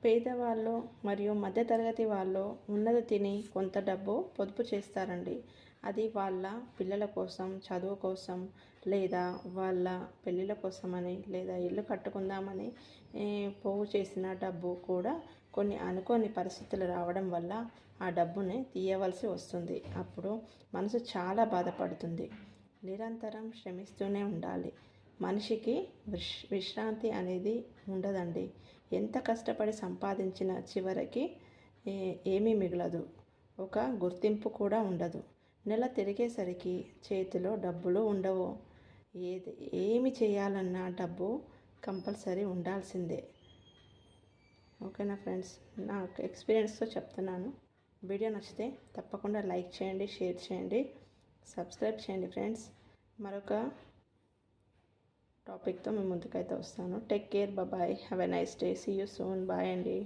పేదవాళ్ళు మరియు మధ్యతరగతి వాళ్ళు ఉన్నది తిని కొంత డబ్బు పొదుపు చేస్తారండి. అది వాళ్ళ పిల్లల కోసం, చదువు కోసం, లేదా వాళ్ళ పెళ్ళిళ్ళ కోసమని, లేదా ఇల్లు కట్టుకుందామని పోగు చేసిన డబ్బు కూడా కొన్ని అనుకోని పరిస్థితులు రావడం వల్ల ఆ డబ్బుని తీయవలసి వస్తుంది. అప్పుడు మనసు చాలా బాధపడుతుంది. నిరంతరం శ్రమిస్తూనే ఉండాలి. మనిషికి విశ్రాంతి అనేది ఉండదండి. ఎంత కష్టపడి సంపాదించిన చివరికి ఏమీ మిగలదు. ఒక గుర్తింపు కూడా ఉండదు. నెల తిరిగేసరికి చేతిలో డబ్బులు ఉండవు. ఏమి చేయాలన్నా డబ్బు కంపల్సరీ ఉండాల్సిందే. ఓకేనా ఫ్రెండ్స్, నా ఎక్స్పీరియన్స్తో చెప్తున్నాను. వీడియో నచ్చితే తప్పకుండా లైక్ చేయండి, షేర్ చేయండి, సబ్స్క్రైబ్ చేయండి ఫ్రెండ్స్. మరొక టాపిక్తో మీ ముందుకైతే వస్తాను. Take care, bye, have a nice day, see you soon, bye అండి.